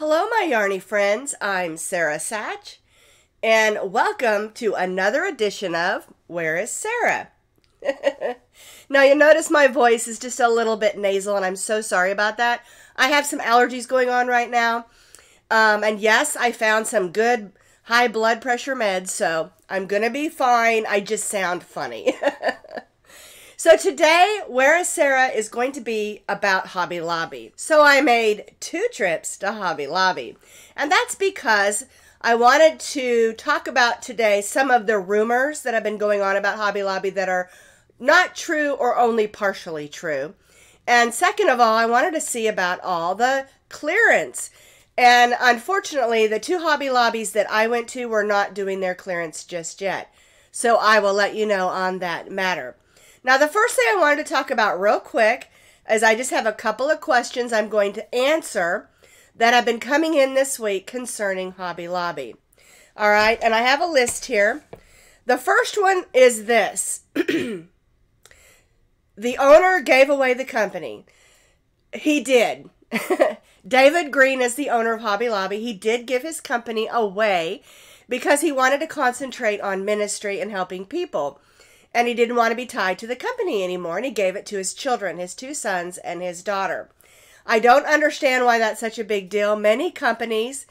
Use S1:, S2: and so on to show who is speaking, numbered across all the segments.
S1: Hello, my yarny friends. I'm Sara Sach, and welcome to another edition of Where is Sara? Now, you'll notice my voice is just a little bit nasal, and I'm so sorry about that. I have some allergies going on right now, and yes, I found some good high blood pressure meds, so I'm going to be fine. I just sound funny. So today, Where is Sara is going to be about Hobby Lobby. So I made 2 trips to Hobby Lobby. And that's because I wanted to talk about today some of the rumors that have been going on about Hobby Lobby that are not true or only partially true. And second of all, I wanted to see about all the clearance. And unfortunately, the 2 Hobby Lobbies that I went to were not doing their clearance just yet. So I will let you know on that matter. Now, the first thing I wanted to talk about real quick is I just have a couple of questions I'm going to answer that have been coming in this week concerning Hobby Lobby. All right, and I have a list here. The first one is this. The owner gave away the company. He did. David Green is the owner of Hobby Lobby. He did give his company away because he wanted to concentrate on ministry and helping people. And he didn't want to be tied to the company anymore, and he gave it to his children, his 2 sons and his daughter. I don't understand why that's such a big deal. Many companies,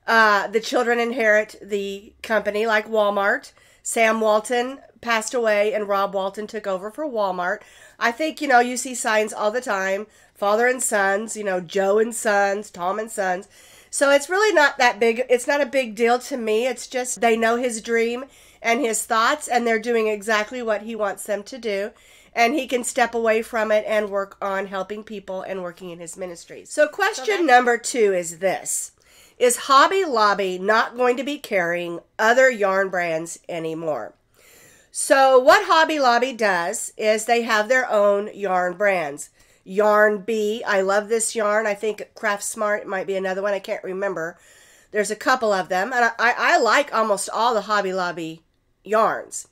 S1: the children inherit the company, like Walmart. Sam Walton passed away, and Rob Walton took over for Walmart. I think, you see signs all the time, father and sons, Joe and sons, Tom and sons. So it's really not that big. It's not a big deal to me. It's just they know his dream and his thoughts, and they're doing exactly what he wants them to do. And he can step away from it and work on helping people and working in his ministries. So question number 2 is this. Is Hobby Lobby not going to be carrying other yarn brands anymore? So what Hobby Lobby does is they have their own yarn brands. Yarn Bee, I love this yarn. I think Craft Smart might be another one. I can't remember. There's a couple of them. And I like almost all the Hobby Lobby yarns.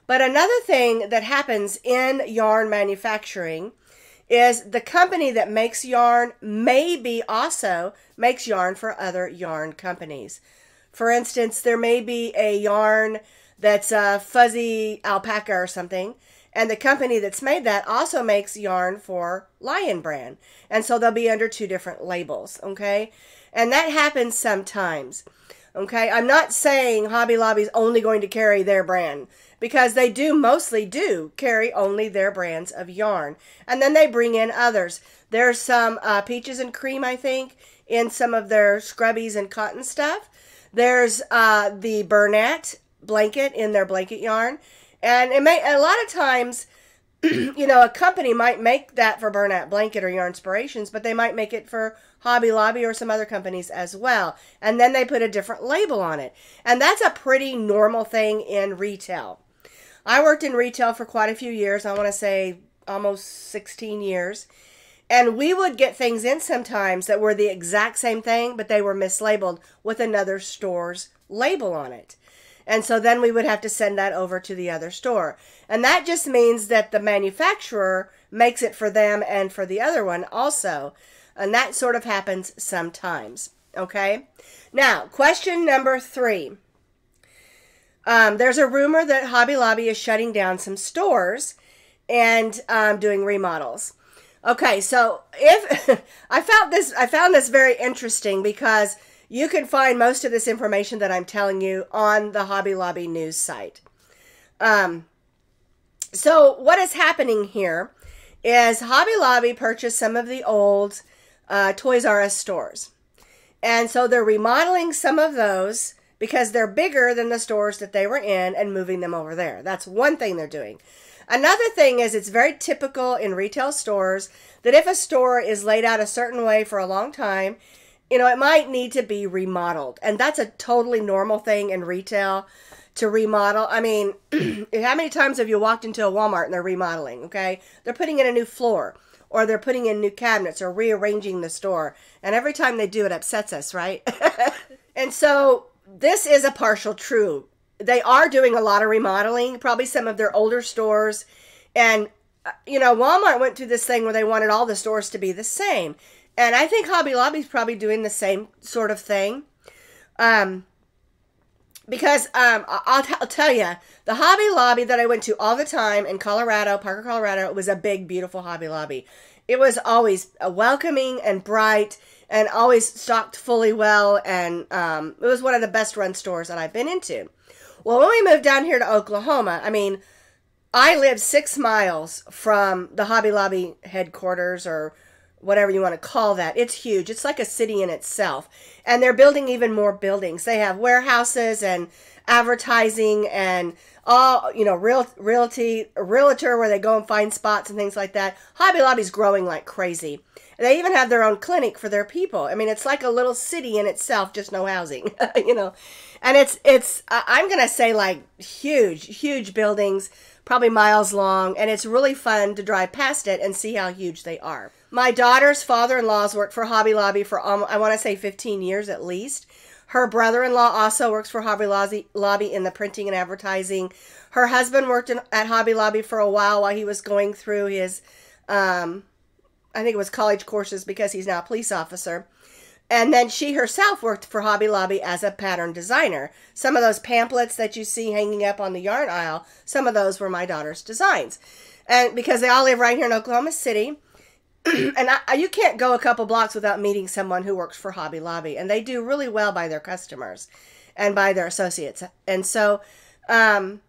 S1: But another thing that happens in yarn manufacturing is the company that makes yarn maybe also makes yarn for other yarn companies. For instance, there may be a yarn that's a fuzzy alpaca or something, and the company that's made that also makes yarn for Lion Brand. And so they'll be under 2 different labels, okay? And that happens sometimes, okay? I'm not saying Hobby Lobby's only going to carry their brand, because they mostly do carry only their brands of yarn. And then they bring in others. There's some peaches and cream, I think, in some of their scrubbies and cotton stuff. There's the Bernat blanket in their blanket yarn. And a lot of times, a company might make that for Bernat Blanket or Yarnspirations, but they might make it for Hobby Lobby or some other companies as well. And then they put a different label on it. And that's a pretty normal thing in retail. I worked in retail for quite a few years. I want to say almost 16 years. And we would get things in sometimes that were the exact same thing, but they were mislabeled with another store's label on it. And so then we would have to send that over to the other store. And that just means that the manufacturer makes it for them and for the other one also. And that sort of happens sometimes. Okay? Now, question number 3. There's a rumor that Hobby Lobby is shutting down some stores and doing remodels. Okay, so if I found this very interesting because you can find most of this information that I'm telling you on the Hobby Lobby news site. So what is happening here is Hobby Lobby purchased some of the old Toys R Us stores. And so they're remodeling some of those because they're bigger than the stores that they were in and moving them over there. That's one thing they're doing. Another thing is it's very typical in retail stores that if a store is laid out a certain way for a long time, it might need to be remodeled. And that's a totally normal thing in retail to remodel. I mean, how many times have you walked into a Walmart and they're remodeling, okay? They're putting in a new floor, or they're putting in new cabinets or rearranging the store. And every time they do, it upsets us, right? And so this is a partial true. They are doing a lot of remodeling, probably some of their older stores. And, Walmart went through this thing where they wanted all the stores to be the same. And I think Hobby Lobby's probably doing the same sort of thing. Because I'll tell you, the Hobby Lobby that I went to all the time in Colorado, Parker, Colorado, was a big, beautiful Hobby Lobby. It was always welcoming and bright and always stocked fully well. And it was one of the best run stores that I've been into. Well, when we moved down here to Oklahoma, I mean, I live 6 miles from the Hobby Lobby headquarters, or whatever you want to call that. It's huge. It's like a city in itself. And they're building even more buildings. They have warehouses and advertising and all, you know, realtor where they go and find spots and things like that. Hobby Lobby's growing like crazy. They even have their own clinic for their people. I mean, it's like a little city in itself, just no housing, you know. And it's I'm going to say like huge buildings, probably miles long. And it's really fun to drive past it and see how huge they are. My daughter's father-in-law's worked for Hobby Lobby for, I want to say 15 years at least. Her brother-in-law also works for Hobby Lobby in the printing and advertising. Her husband worked at Hobby Lobby for a while he was going through his, I think it was college courses, because he's now a police officer. And then she herself worked for Hobby Lobby as a pattern designer. Some of those pamphlets that you see hanging up on the yarn aisle, some of those were my daughter's designs. And because they all live right here in Oklahoma City. And you can't go a couple blocks without meeting someone who works for Hobby Lobby. And they do really well by their customers and by their associates. And so do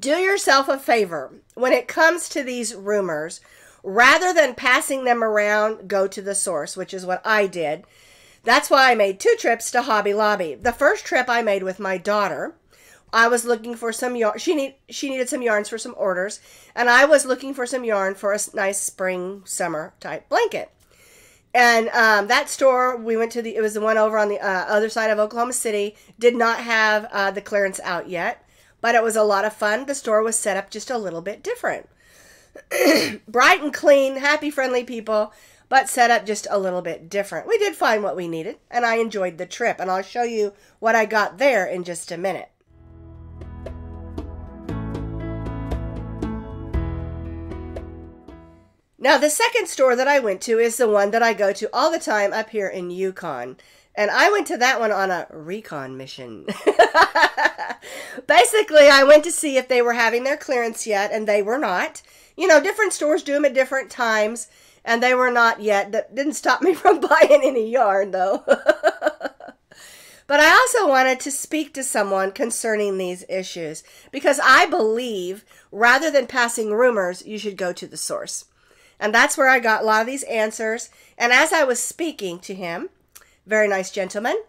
S1: yourself a favor. When it comes to these rumors, rather than passing them around, go to the source, which is what I did. That's why I made 2 trips to Hobby Lobby. The first trip I made with my daughter. I was looking for some yarn. She needed some yarns for some orders. And I was looking for some yarn for a nice spring, summer type blanket. And that store we went to, it was the one over on the other side of Oklahoma City, did not have the clearance out yet. But it was a lot of fun. The store was set up just a little bit different. Bright and clean, happy, friendly people, but set up just a little bit different. We did find what we needed, and I enjoyed the trip. And I'll show you what I got there in just a minute. Now, the second store that I went to is the one that I go to all the time up here in Yukon. And I went to that one on a recon mission. Basically, I went to see if they were having their clearance yet, and they were not. You know, different stores do them at different times, and they were not yet. That didn't stop me from buying any yarn, though. But I also wanted to speak to someone concerning these issues, because I believe, rather than passing rumors, you should go to the source. And that's where I got a lot of these answers. And as I was speaking to him, very nice gentleman,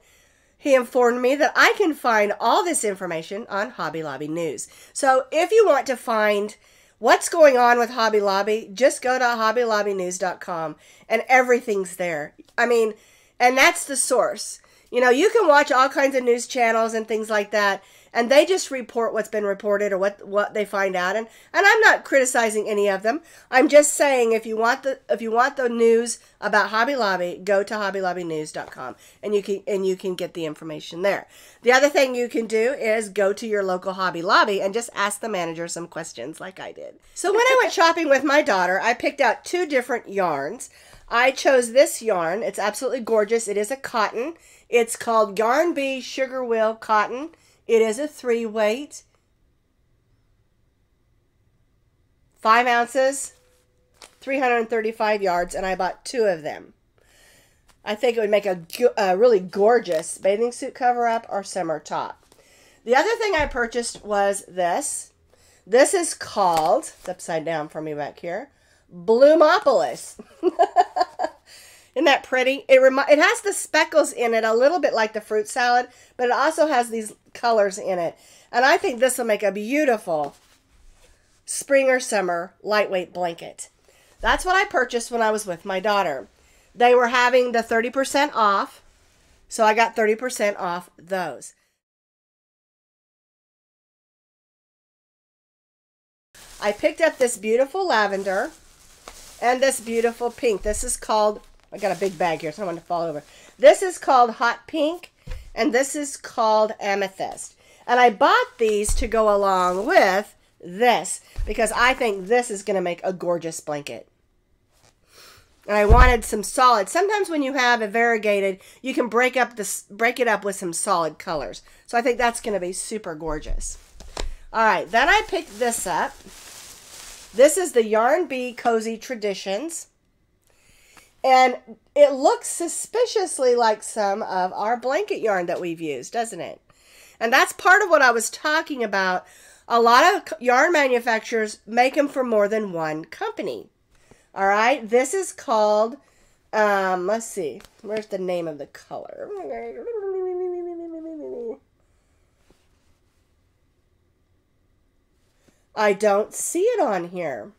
S1: he informed me that I can find all this information on Hobby Lobby News. So if you want to find what's going on with Hobby Lobby, just go to hobbylobbynews.com and everything's there. I mean, and that's the source. You know, you can watch all kinds of news channels and things like that, and they just report what's been reported or what they find out. And I'm not criticizing any of them. I'm just saying if you want the news about Hobby Lobby, go to hobbylobbynews.com and you can get the information there. The other thing you can do is go to your local Hobby Lobby and just ask the manager some questions like I did. So when I went shopping with my daughter, I picked out 2 different yarns. I chose this yarn. It's absolutely gorgeous. It is a cotton. It's called Yarn Bee Sugar Will Cotton. It is a 3-weight, 5 ounces, 335 yards, and I bought 2 of them. I think it would make a really gorgeous bathing suit cover-up or summer top. The other thing I purchased was this. This is called, it's upside down for me back here, Bloomopolis. Isn't that pretty? It has the speckles in it, a little bit like the fruit salad, but it also has these colors in it. And I think this will make a beautiful spring or summer lightweight blanket. That's what I purchased when I was with my daughter. They were having the 30% off, so I got 30% off those. I picked up this beautiful lavender and this beautiful pink. This is called, I got a big bag here, so I don't want to fall over. This is called Hot Pink, and this is called Amethyst. And I bought these to go along with this, because I think this is going to make a gorgeous blanket. And I wanted some solid. Sometimes when you have a variegated, you can break it up with some solid colors. So I think that's going to be super gorgeous. All right, then I picked this up. This is the Yarn Bee Cozy Traditions. And it looks suspiciously like some of our blanket yarn that we've used, doesn't it? And that's part of what I was talking about. A lot of yarn manufacturers make them for more than one company. All right, this is called, let's see, where's the name of the color? I don't see it on here.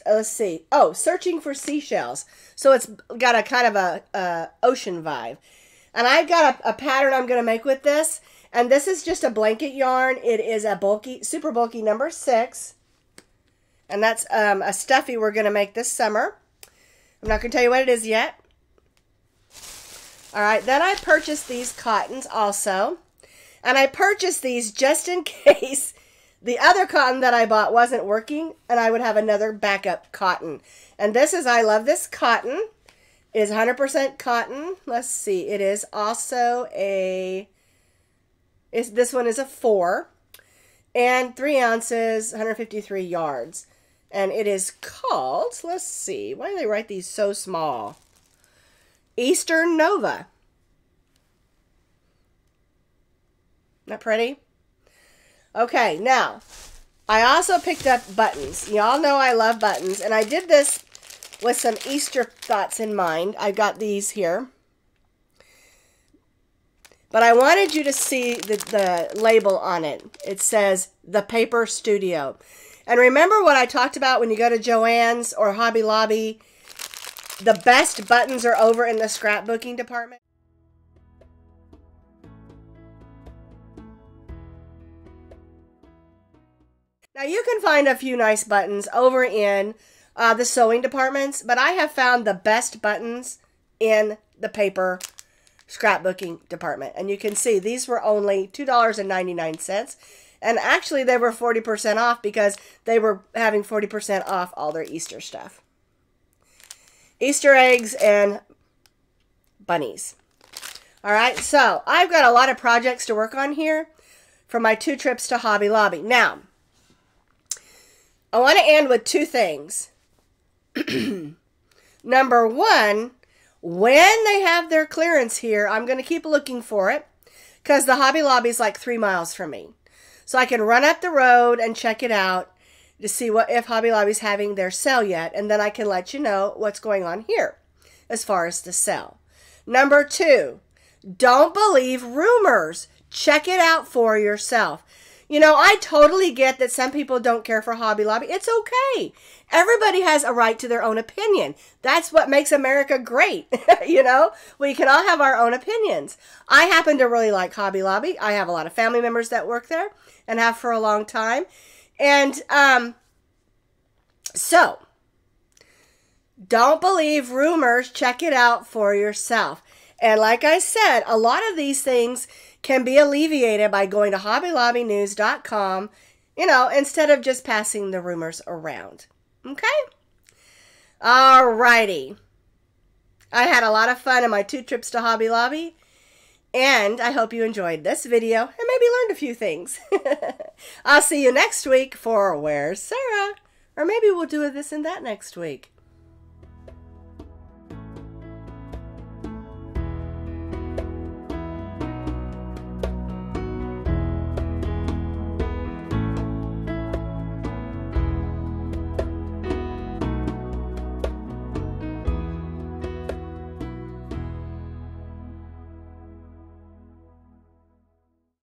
S1: Let's see. Oh, Searching for Seashells. So it's got a kind of a ocean vibe. And I've got a pattern I'm going to make with this. And this is just a blanket yarn. It is a bulky, super bulky number 6. And that's a stuffy we're going to make this summer. I'm not going to tell you what it is yet. All right, then I purchased these cottons also. And I purchased these just in case the other cotton that I bought wasn't working and I would have another backup cotton. And this is, I love this cotton. It is 100% cotton. Let's see, it is also this one is a 4 and 3 ounces, 153 yards. And it is called, let's see, why do they write these so small? Eastern Nova. Isn't that pretty? Okay, now, I also picked up buttons. Y'all know I love buttons, and I did this with some Easter thoughts in mind. I've got these here. But I wanted you to see the label on it. It says, The Paper Studio. And remember what I talked about when you go to Joann's or Hobby Lobby? The best buttons are over in the scrapbooking department. Now you can find a few nice buttons over in the sewing departments, but I have found the best buttons in the paper scrapbooking department. And you can see these were only $2.99. And actually they were 40% off because they were having 40% off all their Easter stuff. Easter eggs and bunnies. All right, so I've got a lot of projects to work on here for my 2 trips to Hobby Lobby. Now, I want to end with 2 things. Number 1, when they have their clearance here, I'm going to keep looking for it because the Hobby Lobby is like 3 miles from me. So I can run up the road and check it out to see if Hobby Lobby's having their sale yet, and then I can let you know what's going on here as far as the sale. Number 2, don't believe rumors. Check it out for yourself. You know, I totally get that some people don't care for Hobby Lobby. It's okay. Everybody has a right to their own opinion. That's what makes America great. You know, we can all have our own opinions. I happen to really like Hobby Lobby. I have a lot of family members that work there and have for a long time. And so, don't believe rumors. Check it out for yourself. And like I said, a lot of these things can be alleviated by going to HobbyLobbyNews.com, you know, instead of just passing the rumors around. Okay? Alrighty. I had a lot of fun in my 2 trips to Hobby Lobby, and I hope you enjoyed this video and maybe learned a few things. I'll see you next week for Where's Sarah? Or maybe we'll do this and that next week.